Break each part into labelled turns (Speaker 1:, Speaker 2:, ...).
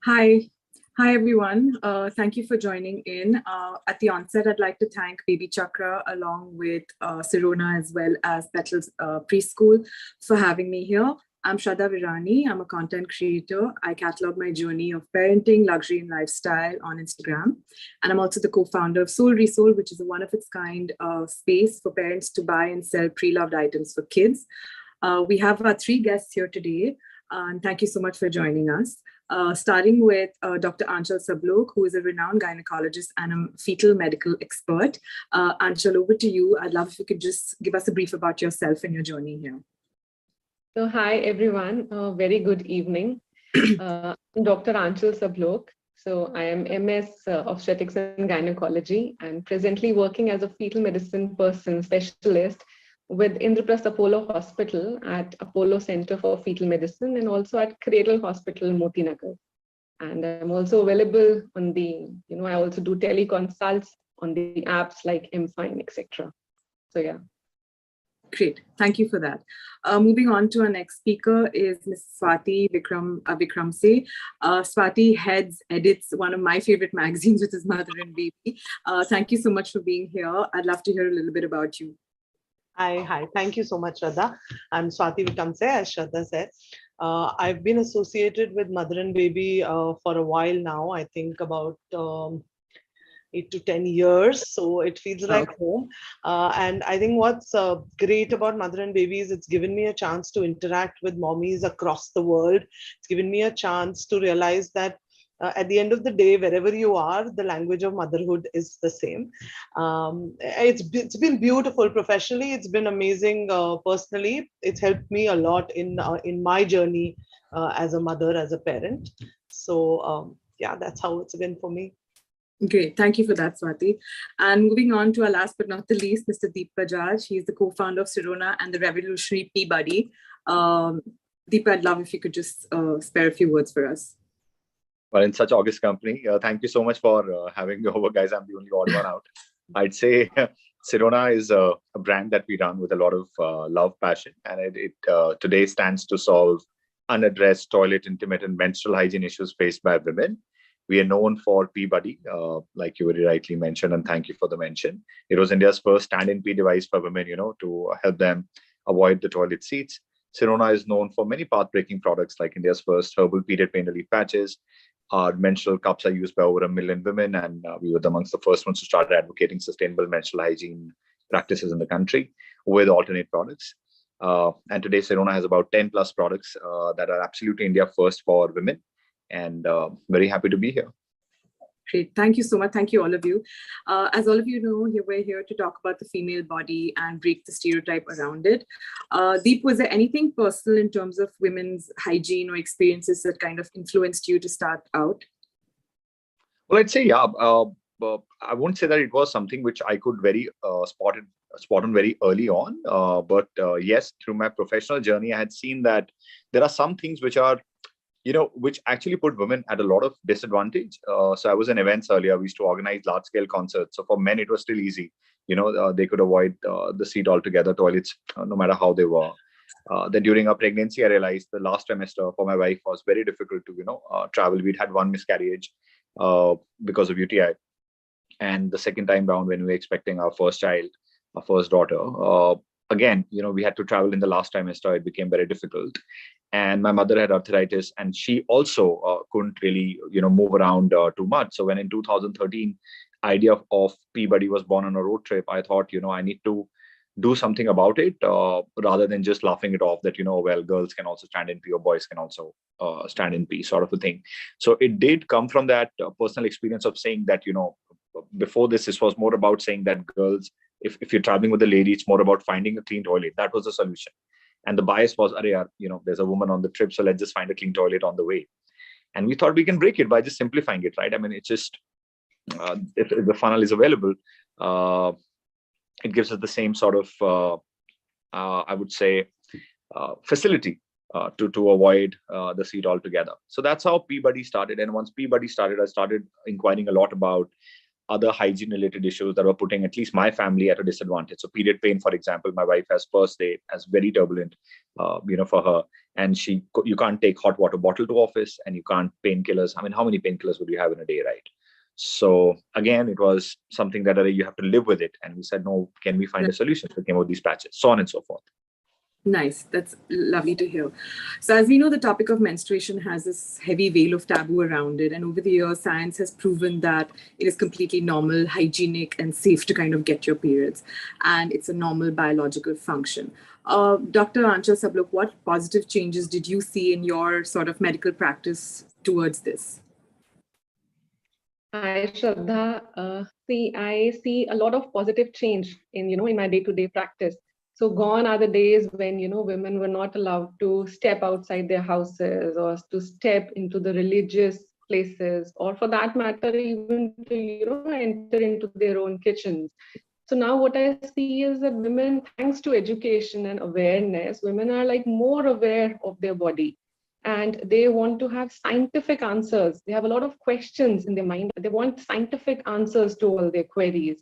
Speaker 1: Hi. Hi, everyone. Thank you for joining in. At the onset, I'd like to thank BabyChakra along with Sirona as well as Petal's Preschool for having me here. I'm Shraddha Virani. I'm a content creator. I catalog my journey of parenting, luxury, and lifestyle on Instagram. And I'm also the co-founder of Soul Resoul, which is a one-of-its-kind space for parents to buy and sell pre-loved items for kids. We have our 3 guests here today. And thank you so much for joining us. Starting with Dr. Aanchal Sablok, who is a renowned gynecologist and a fetal medical expert. Aanchal, over to you. I'd love if you could just give us a brief about yourself and your journey here.
Speaker 2: So hi, everyone. Very good evening. I'm Dr. Aanchal Sablok. So I am MS Obstetrics and Gynecology and presently working as a fetal medicine person specialist with Indraprastha Apollo Hospital at Apollo Center for Fetal Medicine and also at Cradle Hospital, Motinagar. And I'm also available on the, I also do teleconsults on the apps like MFine, etc. So yeah.
Speaker 1: Great, thank you for that. Moving on to our next speaker is Ms. Swati Vikramse. Swati edits one of my favorite magazines, which is Mother and Baby. Thank you so much for being here. I'd love to hear a little bit about you.
Speaker 3: Hi. Thank you so much, Shraddha. I'm Swati Vikramse, as Shraddha said. I've been associated with Mother and Baby for a while now. I think about 8 to 10 years. So it feels like home. And I think what's great about Mother and Baby is it's given me a chance to interact with mommies across the world. It's given me a chance to realize that at the end of the day, wherever you are, the language of motherhood is the same. It's been beautiful professionally. It's been amazing personally. It's helped me a lot in my journey as a mother, as a parent. So yeah, that's how it's been for me.
Speaker 1: Great, thank you for that, Swati. And moving on to our last but not the least, Mr. Deep Bajaj. He's the co-founder of Sirona and the revolutionary Peabody. Deep, I'd love if you could just spare a few words for us.
Speaker 4: Well, in such august company, thank you so much for having me over, guys. I'm the only odd one out. I'd say Sirona is a brand that we run with a lot of love, passion, and it today stands to solve unaddressed toilet, intimate, and menstrual hygiene issues faced by women. We are known for Peabody, like you very rightly mentioned, and thank you for the mention. It was India's first stand-in pee device for women, to help them avoid the toilet seats. Sirona is known for many path-breaking products like India's first herbal period pain relief patches. Our menstrual cups are used by over 1 million women, and we were amongst the first ones to start advocating sustainable menstrual hygiene practices in the country with alternate products. And today, Sirona has about 10 plus products that are absolutely India first for women, and very happy to be here.
Speaker 1: Great. Thank you so much. Thank you, all of you. As all of you know, we're here to talk about the female body and break the stereotype around it. Deep, was there anything personal in terms of women's hygiene or experiences that kind of influenced you to start out?
Speaker 4: Well, I'd say, yeah. I won't say that it was something which I could very spot on very early on. But yes, through my professional journey, I had seen that there are some things which are which actually put women at a lot of disadvantage. So I was in events earlier. We used to organize large-scale concerts. So for men, it was still easy. They could avoid the seat altogether, toilets, no matter how they were. Then during our pregnancy, I realized the last trimester for my wife was very difficult to, travel. We'd had 1 miscarriage because of UTI. And the second time round, when we were expecting our first child, our first daughter, again, we had to travel in the last trimester. It became very difficult. And my mother had arthritis, and she also couldn't really, move around too much. So when in 2013, idea of Peabody was born on a road trip, I thought, I need to do something about it rather than just laughing it off that, well, girls can also stand in pee or boys can also stand in pee, sort of a thing. So it did come from that personal experience of saying that, before this was more about saying that girls, if you're traveling with a lady, it's more about finding a clean toilet. That was the solution. And the bias was, there's a woman on the trip, so let's just find a clean toilet on the way. And we thought we can break it by just simplifying it, right? I mean, it's just, if the funnel is available, it gives us the same sort of, I would say, facility to avoid the seed altogether. So that's how Peabody started. And once Peabody started, I started inquiring a lot about other hygiene related issues that were putting at least my family at a disadvantage. So period pain, for example, my wife has first day as very turbulent, for her, and you can't take hot water bottle to office, and you can't painkillers. I mean, how many painkillers would you have in a day, right? So again, it was something that you have to live with it. And we said, no, can we find a solution? So we came out with these patches, so on and so forth.
Speaker 1: Nice. That's lovely to hear. So as we know, the topic of menstruation has this heavy veil of taboo around it. And over the years, science has proven that it is completely normal, hygienic, and safe to kind of get your periods. And it's a normal biological function. Dr. Anchal Sablok, what positive changes did you see in your sort of medical practice towards this?
Speaker 2: Hi, Shraddha. I see a lot of positive change in my day-to-day practice. So gone are the days when, women were not allowed to step outside their houses or to step into the religious places, or for that matter, even to, enter into their own kitchens. So now what I see is that women, thanks to education and awareness, women are like more aware of their body. And they want to have scientific answers. They have a lot of questions in their mind. They want scientific answers to all their queries.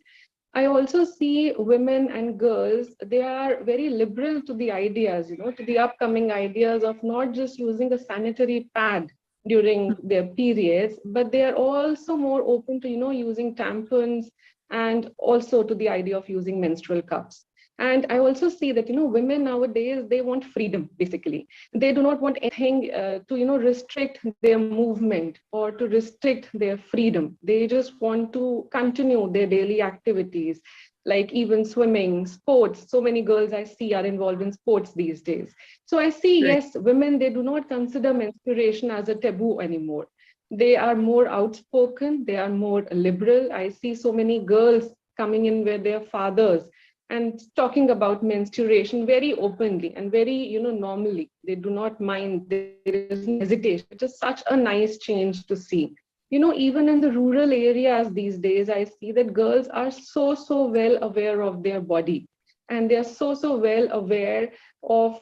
Speaker 2: I also see women and girls, they are very liberal to the ideas, to the upcoming ideas of not just using a sanitary pad during their periods, but they are also more open to, using tampons, and also to the idea of using menstrual cups. And I also see that, women nowadays, they want freedom, basically. They do not want anything to, restrict their movement or to restrict their freedom. They just want to continue their daily activities, like even swimming, sports. So many girls I see are involved in sports these days. So I see,
Speaker 1: Right.
Speaker 2: yes, women, they do not consider menstruation as a taboo anymore. They are more outspoken. They are more liberal. I see so many girls coming in with their fathers and talking about menstruation very openly and very, normally. They do not mind. There is no hesitation. It is such a nice change to see. Even in the rural areas these days, I see that girls are so, so well aware of their body. And they're so, so well aware of,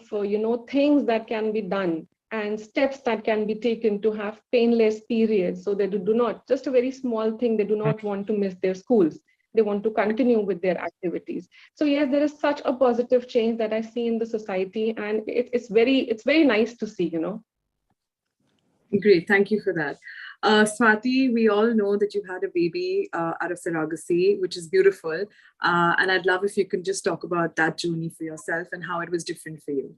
Speaker 2: things that can be done and steps that can be taken to have painless periods, so they do not, just a very small thing, they do not want to miss their schools. They want to continue with their activities. So yes, there is such a positive change that I see in the society, and it's very nice to see.
Speaker 1: Great. Thank you for that. Swati, we all know that you had a baby out of surrogacy, which is beautiful. And I'd love if you can just talk about that journey for yourself and how it was different for you.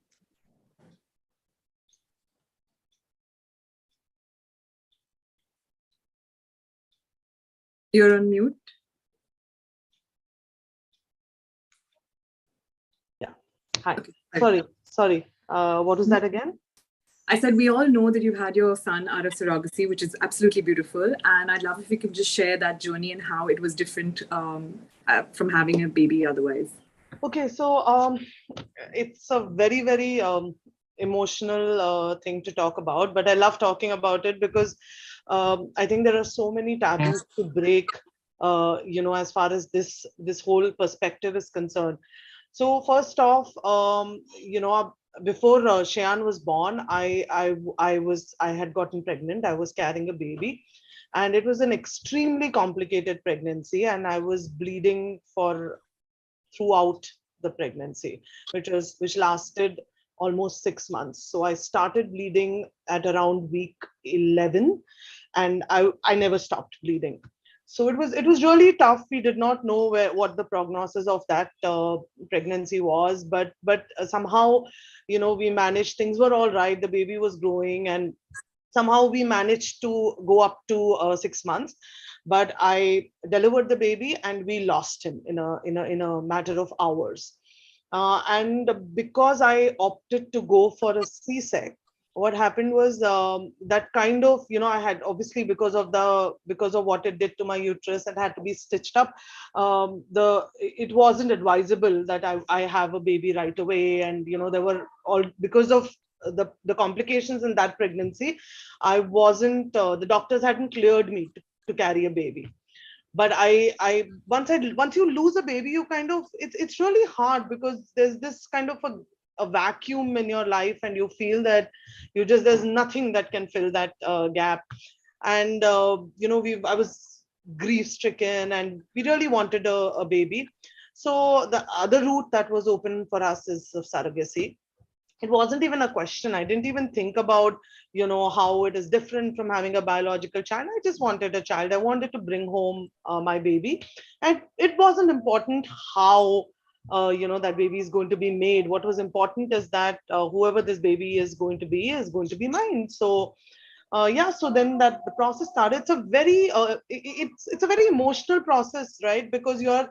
Speaker 1: You're on mute.
Speaker 3: Yeah. Hi.
Speaker 1: Okay.
Speaker 3: Sorry. What was that again?
Speaker 1: I said, we all know that you've had your son out of surrogacy, which is absolutely beautiful. And I'd love if you could just share that journey and how it was different from having a baby otherwise.
Speaker 3: Okay, so it's a very, very emotional thing to talk about, but I love talking about it because I think there are so many taboos to break, as far as this whole perspective is concerned. So first off, before Shayan was born, I had gotten pregnant. I was carrying a baby, and it was an extremely complicated pregnancy, and I was bleeding throughout the pregnancy, which lasted almost 6 months. So I started bleeding at around week 11, and I never stopped bleeding. So it was really tough. We did not know what the prognosis of that pregnancy was, but somehow, we managed. Things were all right. The baby was growing, and somehow we managed to go up to 6 months. But I delivered the baby, and we lost him in a matter of hours. And because I opted to go for a C-sec, what happened was that kind of, I had, obviously, because of what it did to my uterus, it had to be stitched up. It wasn't advisable that I have a baby right away, and there were all, because of the complications in that pregnancy, I wasn't, the doctors hadn't cleared me to carry a baby. But once you lose a baby, you kind of, it's really hard, because there's this kind of a vacuum in your life, and you feel that there's nothing that can fill that gap. And I was grief stricken, and we really wanted a baby. So the other route that was open for us is of surrogacy. It wasn't even a question. I didn't even think about how it is different from having a biological child. I just wanted a child. I wanted to bring home my baby, and it wasn't important how that baby is going to be made. What was important is that whoever this baby is going to be mine. So yeah, so then that the process started. It's a very it's a very emotional process, right? Because you're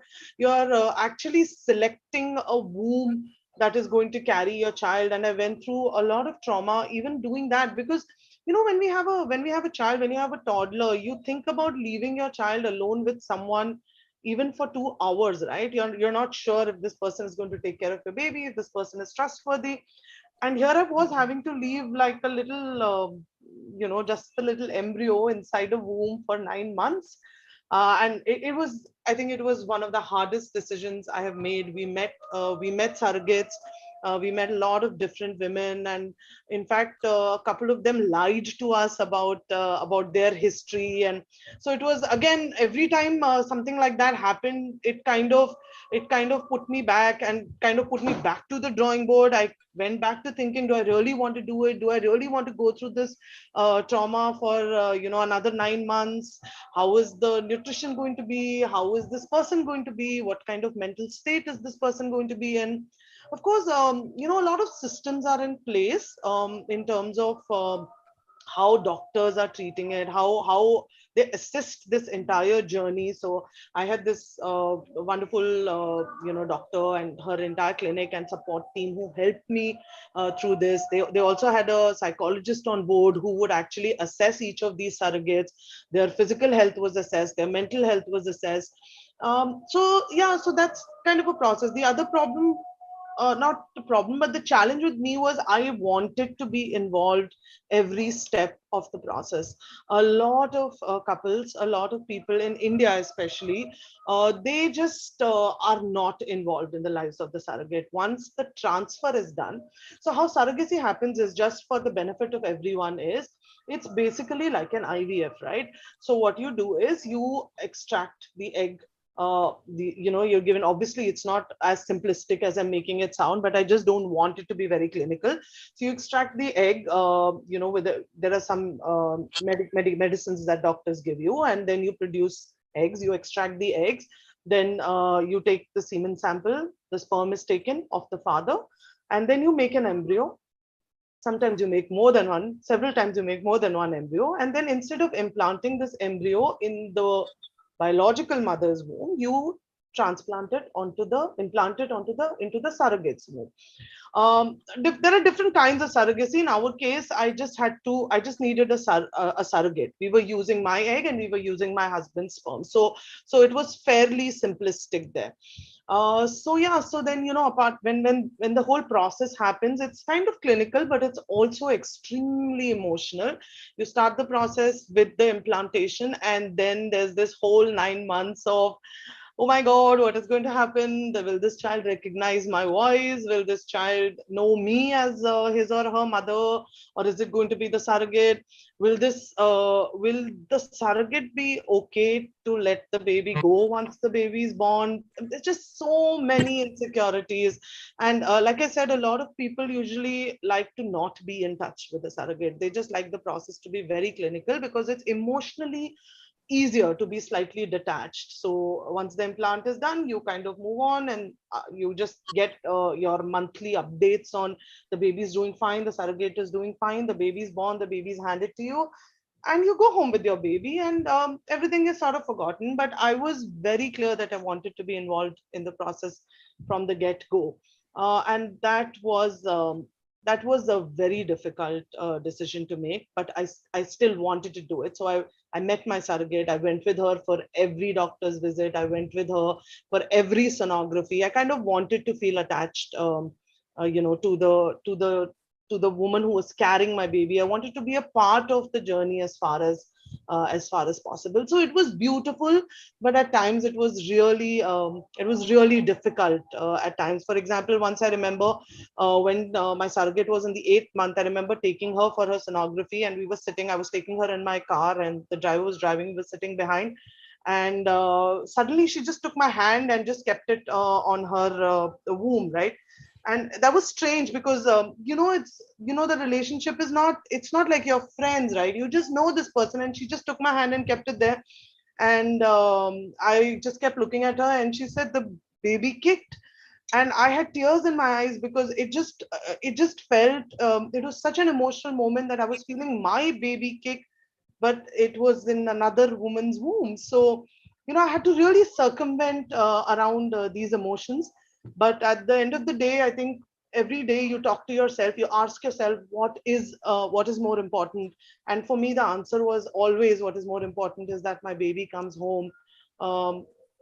Speaker 3: actually selecting a womb that is going to carry your child. And I went through a lot of trauma even doing that, because when we have a child, when you have a toddler, you think about leaving your child alone with someone even for 2 hours, right? You're not sure if this person is going to take care of your baby, if this person is trustworthy. And here I was having to leave like a little just a little embryo inside a womb for 9 months. And it was, I think it was one of the hardest decisions I have made. We met surrogates. We met a lot of different women, and in fact, a couple of them lied to us about their history. And so it was, again, every time something like that happened, it kind of put me back, and kind of put me back to the drawing board. I went back to thinking, do I really want to do it? Do I really want to go through this trauma for another 9 months? How is the nutrition going to be? How is this person going to be? What kind of mental state is this person going to be in? Of course, a lot of systems are in place in terms of how doctors are treating it, how they assist this entire journey. So I had this wonderful doctor and her entire clinic and support team who helped me through this. They also had a psychologist on board who would actually assess each of these surrogates. Their physical health was assessed, their mental health was assessed. So yeah, so that's kind of a process. The other problem, not the problem, but the challenge with me was I wanted to be involved every step of the process. A lot of couples, a lot of people in India, especially, they just are not involved in the lives of the surrogate once the transfer is done. So, how surrogacy happens is, just for the benefit of everyone, is it's basically like an IVF, right? So, what you do is you extract the egg. You're given, obviously it's not as simplistic as I'm making it sound, but I just don't want it to be very clinical. So you extract the egg, there are some medicines that doctors give you, and then you produce eggs. You extract the eggs, then you take the semen sample, the sperm is taken of the father, and then you make an embryo. Sometimes you make more than one, several times you make more than one embryo, and then instead of implanting this embryo in the biological mother's womb, you implant it into the surrogate's womb. There are different kinds of surrogacy. In our case, I just needed a surrogate. We were using my egg and we were using my husband's sperm. So it was fairly simplistic there. So yeah, so then, apart when the whole process happens, it's kind of clinical, but it's also extremely emotional. You start the process with the implantation, and then there's this whole 9 months of, oh my God, what is going to happen? Will this child recognize my voice? Will this child know me as his or her mother? Or is it going to be the surrogate? Will the surrogate be okay to let the baby go once the baby is born? There's just so many insecurities. And like I said, a lot of people usually like to not be in touch with the surrogate. They just like the process to be very clinical, because it's emotionally easier to be slightly detached. So once the implant is done, you kind of move on, and you just get your monthly updates on the baby's doing fine, the surrogate is doing fine, the baby's born, the baby's handed to you, and you go home with your baby, and everything is sort of forgotten. But I was very clear that I wanted to be involved in the process from the get-go. And that was a very difficult decision to make, but I still wanted to do it. So I met my surrogate. I went with her for every doctor's visit. I went with her for every sonography. I kind of wanted to feel attached, to the to the woman who was carrying my baby. I wanted to be a part of the journey as far as possible. So it was beautiful, but at times it was really difficult. At times, for example, once I remember when my surrogate was in the 8th month, I remember taking her for her sonography, and I was taking her in my car, and the driver was driving, we were sitting behind, and suddenly she just took my hand and just kept it on her womb, right? And that was strange because the relationship is not, it's not like your friends, right? You just know this person, and she just took my hand and kept it there. And I just kept looking at her, and she said the baby kicked, and I had tears in my eyes because it just felt, it was such an emotional moment that I was feeling my baby kick, but it was in another woman's womb. So I had to really circumvent around these emotions. But at the end of the day, I think every day you talk to yourself, you ask yourself what is more important. And for me, the answer was always, what is more important is that my baby comes home,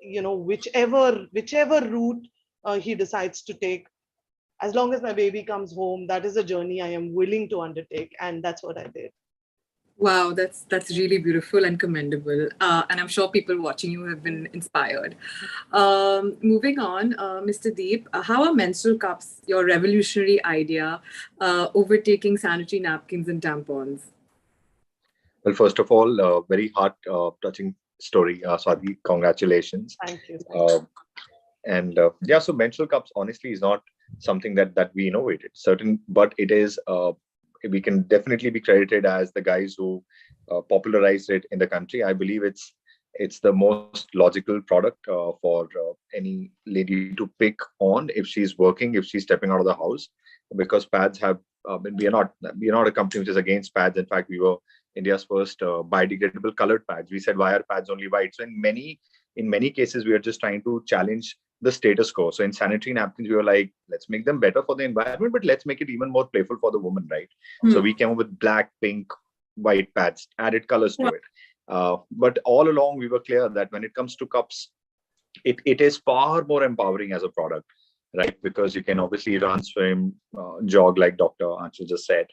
Speaker 3: whichever route he decides to take. As long as my baby comes home, that is a journey I am willing to undertake, and that's what I did.
Speaker 1: Wow, that's really beautiful and commendable. And I'm sure people watching you have been inspired. Moving on, Mr. Deep, how are menstrual cups your revolutionary idea, overtaking sanitary napkins and tampons?
Speaker 4: Well, first of all, very heart-touching story, Swati. Congratulations.
Speaker 3: Thank you.
Speaker 4: So menstrual cups honestly is not something that we innovated, but it is. We can definitely be credited as the guys who popularized it in the country. I believe it's the most logical product for any lady to pick on if she's working, if she's stepping out of the house, because pads have. We are not a company which is against pads. In fact, we were India's first biodegradable colored pads. We said, why are pads only white? So in many cases, we are just trying to challenge the status quo. So in sanitary napkins, we were like, let's make them better for the environment, but let's make it even more playful for the woman, right? So we came up with black, pink, white pads, added colors to it. But all along, we were clear that when it comes to cups, it is far more empowering as a product, right? Because you can obviously run, swim, jog, like Dr. Anshul just said.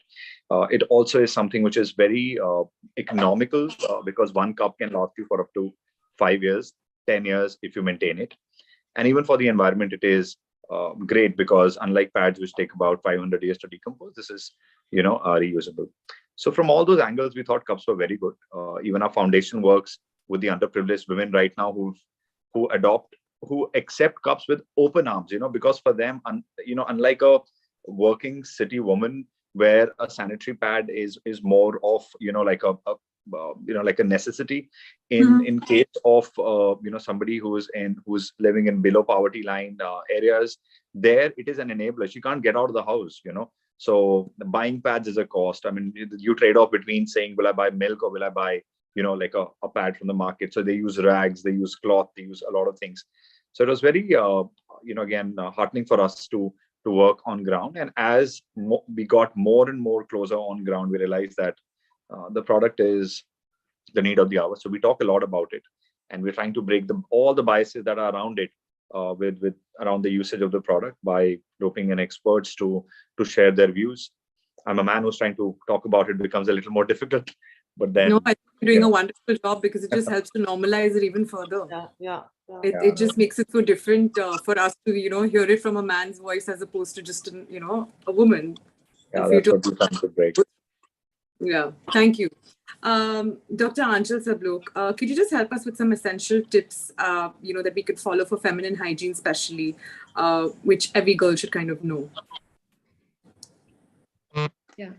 Speaker 4: It also is something which is very economical because one cup can last you for up to 5 years, 10 years if you maintain it. And even for the environment, it is great because unlike pads, which take about 500 years to decompose, this is, reusable. So from all those angles, we thought cups were very good. Even our foundation works with the underprivileged women right now who accept cups with open arms, because for them, unlike a working city woman where a sanitary pad is more of, like a necessity in case of somebody who's living in below poverty line areas. There it is an enabler. She can't get out of the house, so buying pads is a cost. I mean, you trade off between saying, will I buy milk or will I buy like a pad from the market? So they use rags, they use cloth, they use a lot of things. So it was very heartening for us to work on ground. And as we got more and more closer on ground, we realized that the product is the need of the hour. So we talk a lot about it, and we're trying to break all the biases that are around it with around the usage of the product by roping in experts to share their views. I'm a man who's trying to talk about it becomes a little more difficult, but then
Speaker 1: I think you're doing a wonderful job because it just helps to normalize it even further. It just makes it so different for us to hear it from a man's voice as opposed to just a woman.
Speaker 4: Yeah, that's what we're trying to break.
Speaker 1: Yeah, thank you. Dr. Anshul Sablok, could you just help us with some essential tips, that we could follow for feminine hygiene, especially, which every girl should kind of know?
Speaker 2: Yeah.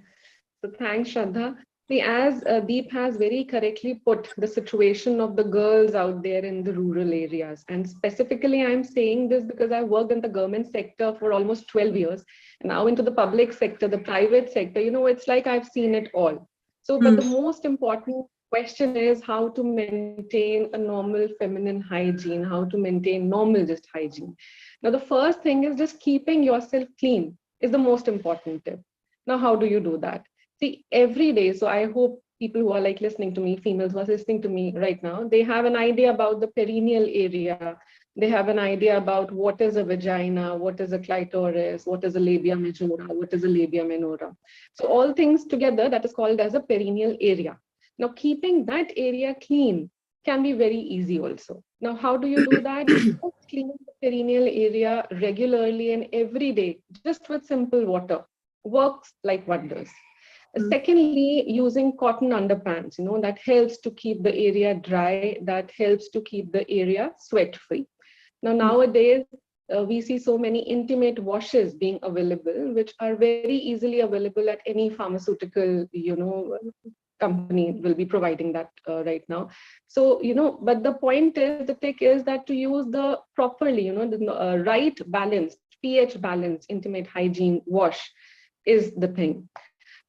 Speaker 2: So thanks, Shraddha. See, as Deep has very correctly put the situation of the girls out there in the rural areas. And specifically, I'm saying this because I worked in the government sector for almost 12 years. And now into the public sector, the private sector, it's like I've seen it all. So, but the most important question is how to maintain a normal feminine hygiene, how to maintain normal just hygiene. Now, the first thing is just keeping yourself clean is the most important tip. Now, how do you do that? See, every day, so I hope people who are listening to me, females who are listening to me right now, they have an idea about the perineal area, They have an idea about what is a vagina, what is a clitoris, what is a labia majora, what is a labia minora. So all things together, that is called as a perineal area. Now, keeping that area clean can be very easy also. Now, how do you do that? Just clean the perineal area regularly and every day, just with simple water, works like wonders. Secondly, using cotton underpants, that helps to keep the area dry, that helps to keep the area sweat-free. Now, nowadays, we see so many intimate washes being available, which are very easily available at any pharmaceutical, company will be providing that right now. So, but the point is, the trick is that to use the properly, the right balance, pH balance, intimate hygiene wash is the thing.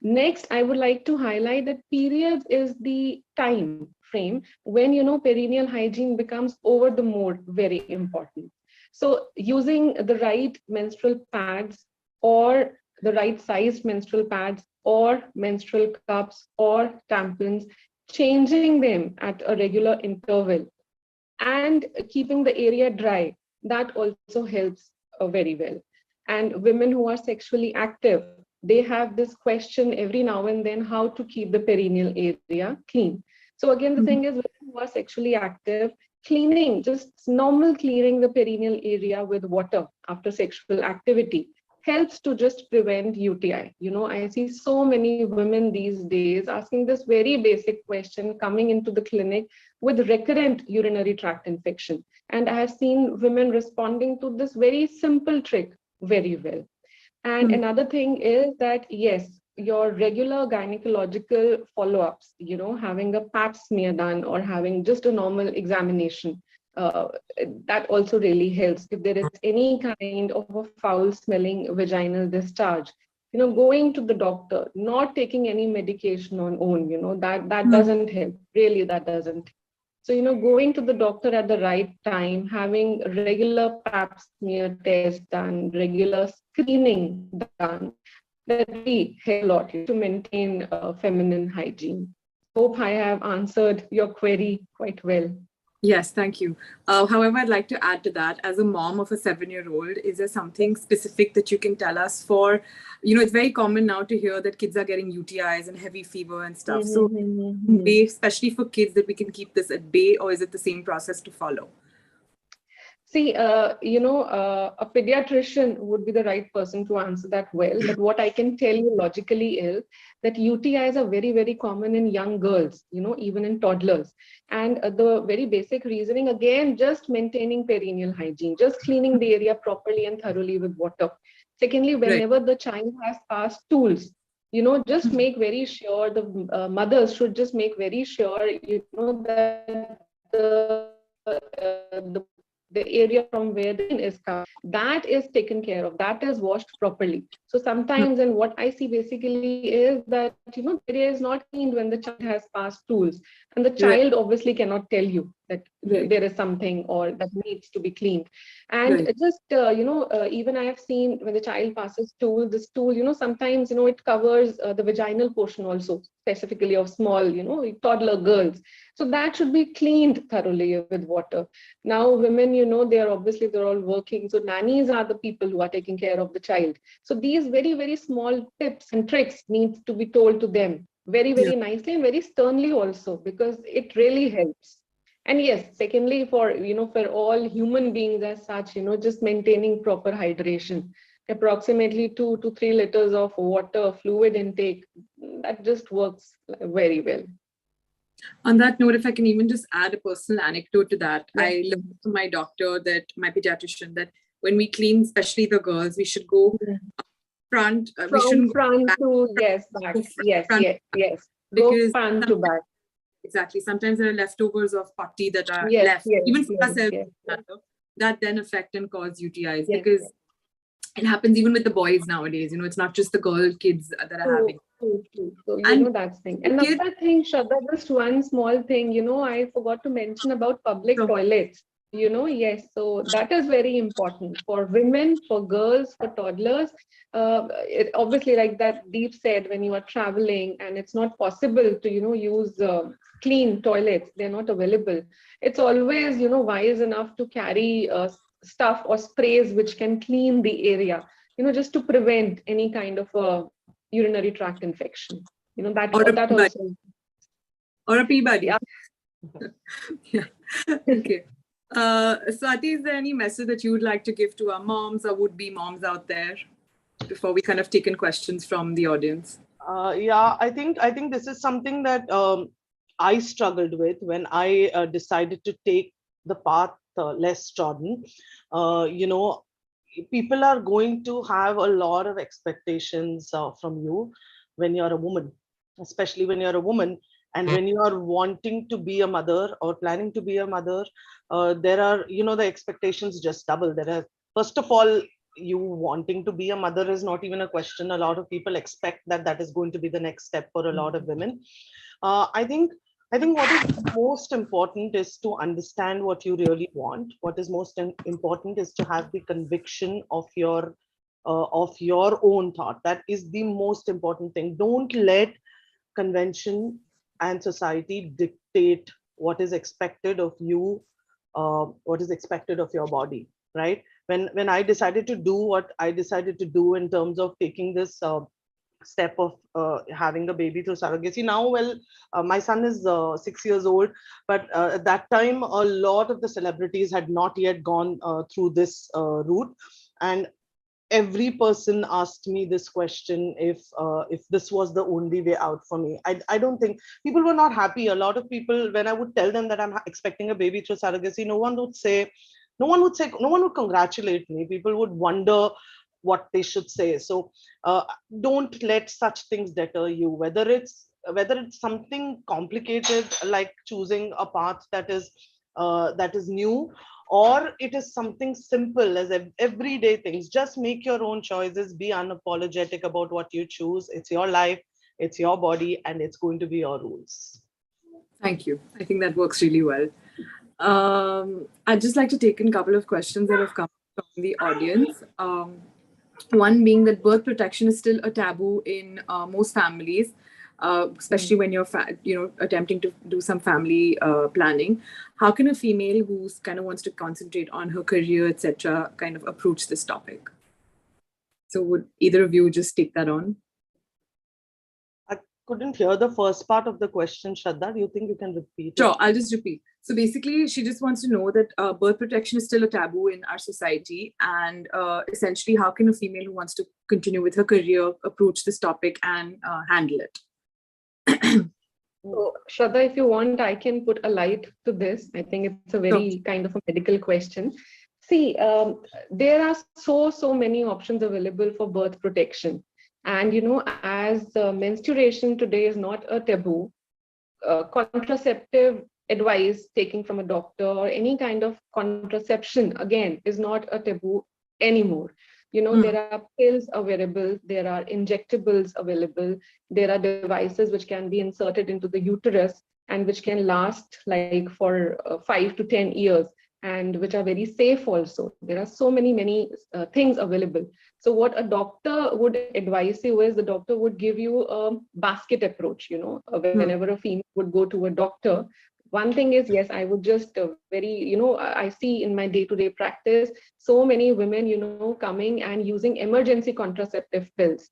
Speaker 2: Next, I would like to highlight that periods is the time frame when, perineal hygiene becomes over the more very important. So using the right menstrual pads or the right sized menstrual pads or menstrual cups or tampons, changing them at a regular interval and keeping the area dry, that also helps very well. And women who are sexually active, they have this question every now and then, how to keep the perineal area clean. So again, the thing is, women who are sexually active, cleaning, just normal cleaning the perineal area with water after sexual activity helps to just prevent UTI. I see so many women these days asking this very basic question, coming into the clinic with recurrent urinary tract infection. And I have seen women responding to this very simple trick very well. And another thing is that, yes, your regular gynecological follow-ups, having a pap smear done or having just a normal examination, that also really helps. If there is any kind of a foul-smelling vaginal discharge, going to the doctor, not taking any medication on own, that doesn't help. Really, that doesn't. So, going to the doctor at the right time, having regular pap smear tests done, regular screening done, that really helps a lot to maintain feminine hygiene. Hope I have answered your query quite well.
Speaker 1: Yes, thank you. However, I'd like to add to that, as a mom of a 7-year-old, is there something specific that you can tell us for, it's very common now to hear that kids are getting UTIs and heavy fever and stuff. So especially for kids, that we can keep this at bay, or is it the same process to follow?
Speaker 2: See, a pediatrician would be the right person to answer that well. But what I can tell you logically is that UTIs are very, very common in young girls, even in toddlers. And the very basic reasoning, again, just maintaining perineal hygiene, just cleaning the area properly and thoroughly with water. Secondly, whenever the child has passed stools, just make very sure, the mothers should just make very sure, that the area from where the skin is covered, that is taken care of, that is washed properly. So sometimes, and what I see basically is that, the area is not cleaned when the child has passed stools, and the child obviously cannot tell you that there is something or that needs to be cleaned. And just, even I have seen when the child passes stool, the stool, sometimes, it covers the vaginal portion also, specifically of small, toddler girls. So that should be cleaned thoroughly with water. Now, women, they're all working. So nannies are the people who are taking care of the child. So these very, very small tips and tricks need to be told to them very, very nicely and very sternly also, because it really helps. And yes, secondly, for all human beings as such, just maintaining proper hydration, approximately 2 to 3 liters of water, fluid intake, that just works very well.
Speaker 1: On that note, if I can even just add a personal anecdote to that, I learned from my doctor, my pediatrician, that when we clean, especially the girls, we should go front. We shouldn't
Speaker 2: front
Speaker 1: go back,
Speaker 2: to back. Yes.
Speaker 1: Because
Speaker 2: go front to back.
Speaker 1: Exactly. Sometimes there are leftovers of putty that are left, even for ourselves, that then affect and cause UTIs, because it happens even with the boys nowadays. It's not just the girl kids that are having.
Speaker 2: So, that's thing. Another thing, Shraddha, just one small thing, I forgot to mention about public toilets. Yes, so that is very important for women, for girls, for toddlers. It obviously, like that Deep said, when you are traveling and it's not possible to, use clean toilets, they're not available. It's always, wise enough to carry stuff or sprays which can clean the area, just to prevent any kind of a urinary tract infection. That also.
Speaker 1: Or a Peabody.
Speaker 2: Yeah.
Speaker 1: Yeah. Okay. Swati, is there any message that you would like to give to our moms or would-be moms out there before we kind of take in questions from the audience?
Speaker 3: Yeah, I think this is something that I struggled with when I decided to take the path less trodden. People are going to have a lot of expectations from you when you're a woman, especially when you're a woman. And when you are wanting to be a mother or planning to be a mother, there are, the expectations just double. There are, first of all, you wanting to be a mother is not even a question. A lot of people expect that is going to be the next step for a lot of women. I think what is most important is to understand what you really want. What is most important is to have the conviction of your own thought. That is the most important thing. Don't let convention and society dictate what is expected of you, what is expected of your body, right? When I decided to do what I decided to do in terms of taking this step of having a baby through surrogacy. Now, my son is 6 years old, but at that time, a lot of the celebrities had not yet gone through this route. And every person asked me this question, if this was the only way out for me. I don't think, people were not happy. A lot of people, when I would tell them that I'm expecting a baby through surrogacy, no one would congratulate me. People would wonder what they should say. So don't let such things deter you, whether it's something complicated like choosing a path that is new, or it is something simple as everyday things. Just make your own choices, be unapologetic about what you choose. It's your life, it's your body, and it's going to be your rules.
Speaker 1: Thank you. I think that works really well. I'd just like to take in a couple of questions that have come from the audience. One being that birth protection is still a taboo in most families, especially when you're attempting to do some family planning. How can a female who kind of wants to concentrate on her career, etc., kind of approach this topic? So would either of you just take that on?
Speaker 3: I couldn't hear the first part of the question, Shraddha. Do you think you can repeat it?
Speaker 1: Sure, I'll just repeat. So basically, she just wants to know that birth protection is still a taboo in our society. And essentially, how can a female who wants to continue with her career approach this topic and handle it?
Speaker 2: So, Shraddha, if you want, I can put a light to this. I think it's a very kind of a medical question. See, there are so many options available for birth protection. And, as menstruation today is not a taboo, contraceptive advice taking from a doctor or any kind of contraception, again, is not a taboo anymore. There are pills available, there are injectables available, there are devices which can be inserted into the uterus and which can last like for 5 to 10 years and which are very safe also. There are so many things available. So what a doctor would advise you is, the doctor would give you a basket approach, whenever a female would go to a doctor. One thing is, yes, I would just I see in my day-to-day practice, so many women, coming and using emergency contraceptive pills.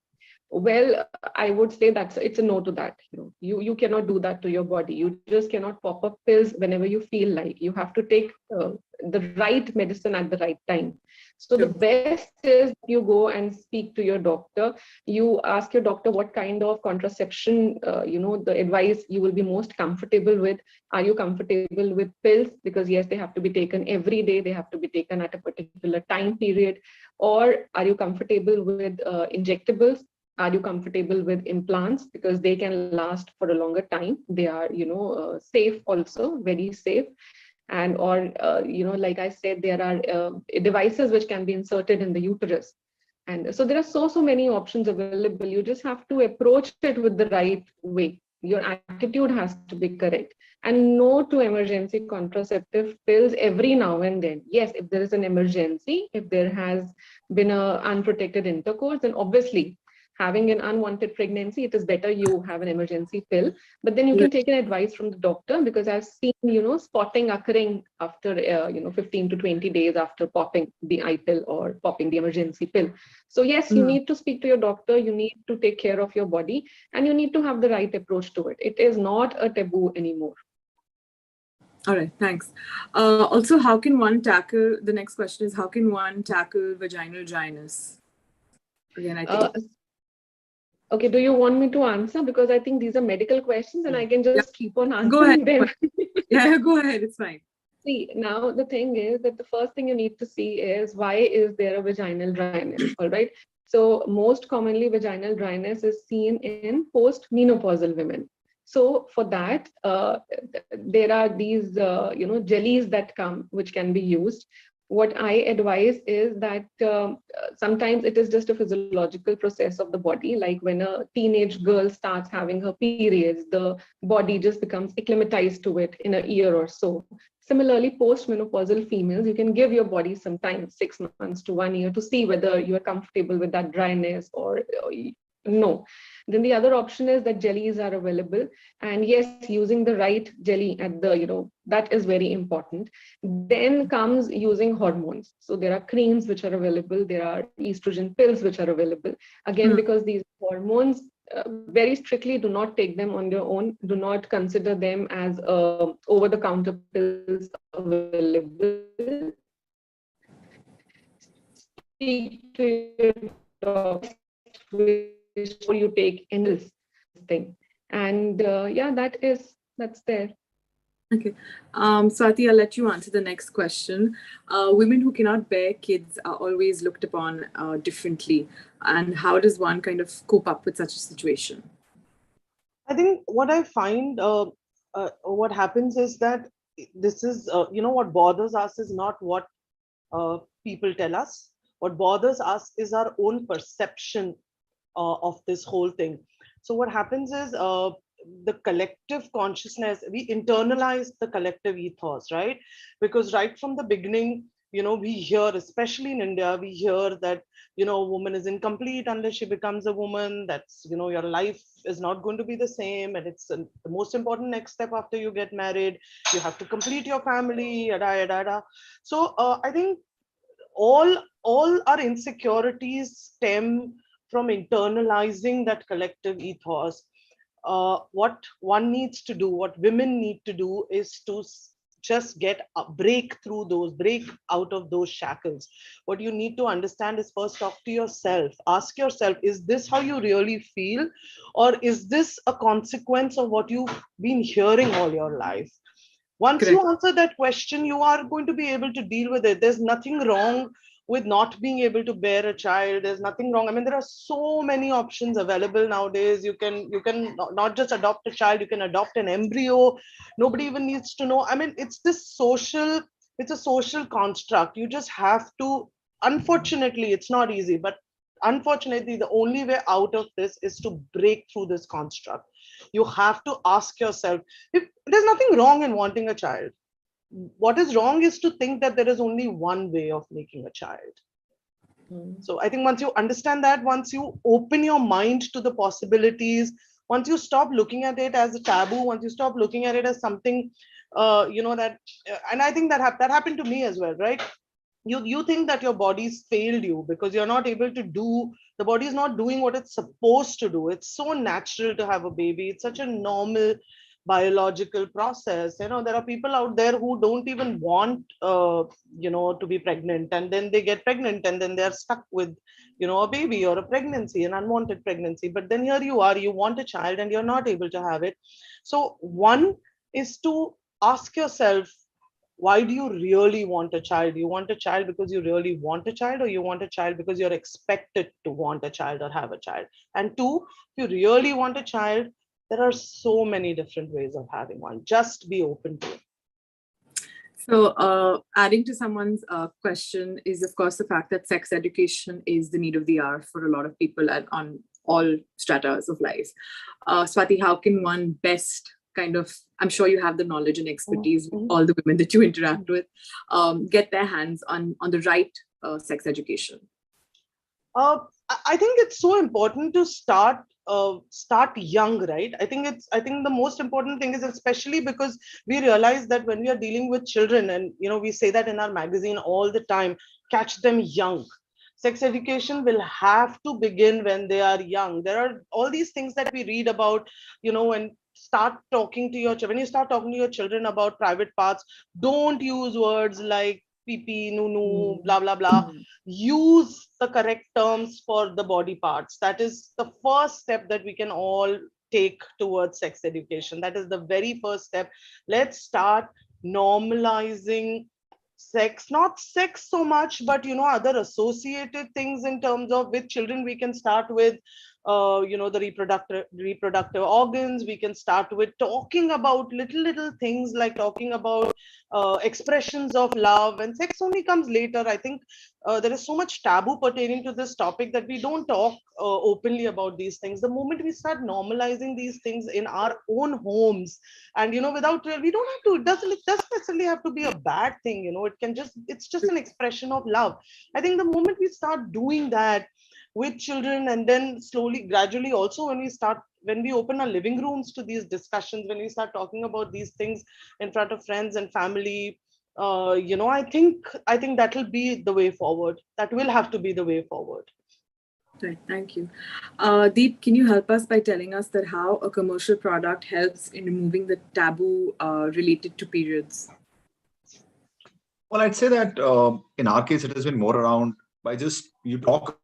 Speaker 2: Well, I would say it's a no to that. You cannot do that to your body. You just cannot pop up pills whenever you feel like. You have to take the right medicine at the right time. So the best is you go and speak to your doctor. You ask your doctor what kind of contraception, the advice you will be most comfortable with. Are you comfortable with pills? Because yes, they have to be taken every day. They have to be taken at a particular time period. Or are you comfortable with injectables? Are you comfortable with implants? Because they can last for a longer time. They are, safe also, very safe. And or, like I said, there are devices which can be inserted in the uterus. And so there are so many options available. You just have to approach it with the right way. Your attitude has to be correct. And no to emergency contraceptive pills every now and then. Yes, if there is an emergency, if there has been an unprotected intercourse, then obviously having an unwanted pregnancy, it is better you have an emergency pill. But then you can take an advice from the doctor, because I've seen, spotting occurring after, 15 to 20 days after popping the eye pill or popping the emergency pill. So yes, you need to speak to your doctor, you need to take care of your body, and you need to have the right approach to it. It is not a taboo anymore.
Speaker 1: All right, thanks. Also, how can one tackle, the next question is, how can one tackle vaginal dryness? Again, I think.
Speaker 2: Okay, do you want me to answer? Because I think these are medical questions and I can just keep on answering them.
Speaker 1: Yeah, go ahead, it's fine.
Speaker 2: See, now the thing is that the first thing you need to see is, why is there a vaginal dryness, all right? So most commonly vaginal dryness is seen in post-menopausal women. So for that, there are these, jellies that come, which can be used. What I advise is that sometimes it is just a physiological process of the body. Like when a teenage girl starts having her periods, the body just becomes acclimatized to it in a year or so. Similarly, post-menopausal females, you can give your body some time, 6 months to 1 year, to see whether you are comfortable with that dryness or no. Then the other option is that jellies are available. And yes, using the right jelly at the, that is very important. Then comes using hormones. So there are creams which are available. There are estrogen pills which are available. Again, because these hormones, very strictly do not take them on your own. Do not consider them as over-the-counter pills available. Speak to your doctor before you take any thing. And that's there.
Speaker 1: Okay. Swati, I'll let you answer the next question. Women who cannot bear kids are always looked upon differently. And how does one kind of cope up with such a situation?
Speaker 3: I think what I find, what happens is that this is, what bothers us is not what people tell us. What bothers us is our own perception of this whole thing. So what happens is the collective consciousness, we internalize the collective ethos, right? Because right from the beginning, we hear, especially in India, we hear that, a woman is incomplete unless she becomes a woman. That's, your life is not going to be the same. And it's the most important next step after you get married. You have to complete your family, yada, yada, yada. So I think all our insecurities stem from internalizing that collective ethos. What one needs to do, what women need to do, is to just break out of those shackles. What you need to understand is, first talk to yourself. Ask yourself, is this how you really feel? Or is this a consequence of what you've been hearing all your life? Once you answer that question, you are going to be able to deal with it. There's nothing wrong with not being able to bear a child. There's nothing wrong. I mean, there are so many options available nowadays. You can not just adopt a child, you can adopt an embryo. Nobody even needs to know. I mean, it's a social construct. You just have to, unfortunately, it's not easy, but unfortunately, the only way out of this is to break through this construct. You have to ask yourself, if there's nothing wrong in wanting a child. What is wrong is to think that there is only one way of making a child. So I think once you understand that, once you open your mind to the possibilities, once you stop looking at it as a taboo, once you stop looking at it as something, that, and I think that happened to me as well, right? You think that your body's failed you because you're not able to do, the body is not doing what it's supposed to do. It's so natural to have a baby. It's such a normal biological process. There are people out there who don't even want to be pregnant, and then they get pregnant, and then they're stuck with a baby or a pregnancy, an unwanted pregnancy. But then here you are, you want a child and you're not able to have it. So one is to ask yourself, why do you really want a child? You want a child because you really want a child, or you want a child because you're expected to want a child or have a child? And two, if you really want a child, there are so many different ways of having one. Just be open to it.
Speaker 1: So adding to someone's question is, of course, the fact that sex education is the need of the hour for a lot of people on all stratas of life. Swati, how can one best kind of, I'm sure you have the knowledge and expertise with all the women that you interact with, get their hands on the right sex education?
Speaker 3: I think it's so important to start young, right? I think the most important thing is, especially because we realize that when we are dealing with children, and we say that in our magazine all the time, catch them young. Sex education will have to begin when they are young. There are all these things that we read about, when when you start talking to your children about private parts, don't use words like pee pee, noo noo, blah blah blah. Use the correct terms for the body parts. That is the first step that we can all take towards sex education. That is the very first step. Let's start normalizing sex, not sex so much, but other associated things, in terms of with children we can start with the reproductive organs. We can start with talking about little things, like talking about expressions of love, and sex only comes later. I think there is so much taboo pertaining to this topic that we don't talk openly about these things. The moment we start normalizing these things in our own homes, and without, we don't have to, it doesn't necessarily have to be a bad thing. It's just an expression of love. I think the moment we start doing that with children, and then slowly, gradually, also when we open our living rooms to these discussions, when we start talking about these things in front of friends and family, I think that will be the way forward. That will have to be the way forward.
Speaker 1: Right, thank you. Deep, can you help us by telling us that how a commercial product helps in removing the taboo related to periods?
Speaker 4: Well, I'd say that in our case, it has been more around by just you talk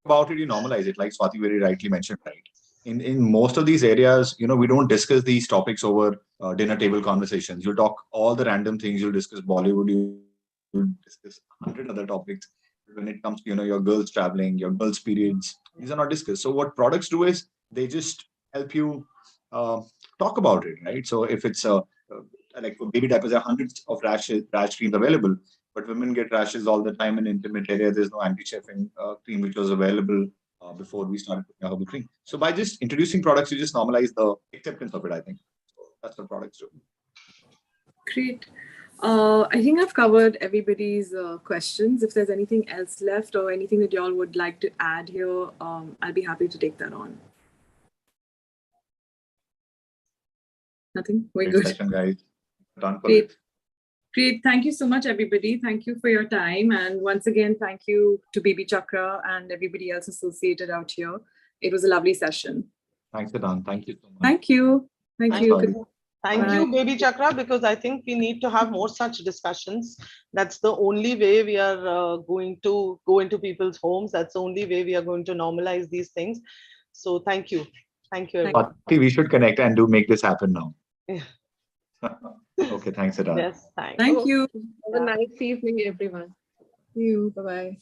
Speaker 4: about it, you normalize it, like Swati very rightly mentioned, right? In most of these areas, we don't discuss these topics over dinner table conversations. You'll talk all the random things. You'll discuss Bollywood. You'll discuss 100 other topics. When it comes to, your girls traveling, your girls' periods, these are not discussed. So what products do is they just help you talk about it, right? So if it's like for baby diapers, there are hundreds of rash creams available, but women get rashes all the time in intimate area. There's no anti-chafing cream which was available before we started putting a herbal cream. So by just introducing products, you just normalize the acceptance of it, I think. So that's what products do.
Speaker 1: Great. I think I've covered everybody's questions. If there's anything else left or anything that y'all would like to add here, I'll be happy to take that on. Nothing? We're good.
Speaker 4: Session, guys. Done for
Speaker 1: Great.
Speaker 4: it.
Speaker 1: Great. Thank you so much, everybody. Thank you for your time. And once again, thank you to BabyChakra and everybody else associated out here. It was a lovely session.
Speaker 4: Thanks, Adan. Thank you so much.
Speaker 1: Thank you. Thank you.
Speaker 3: Thank you, BabyChakra, because I think we need to have more such discussions. That's the only way we are going to go into people's homes. That's the only way we are going to normalize these things. So thank you. Thank you, everyone.
Speaker 4: We should connect and make this happen now.
Speaker 3: Yeah.
Speaker 4: Okay, thanks, Adan.
Speaker 3: Yes, thanks.
Speaker 1: Thank you.
Speaker 2: Have a nice evening, everyone.
Speaker 1: Thank you. Bye-bye.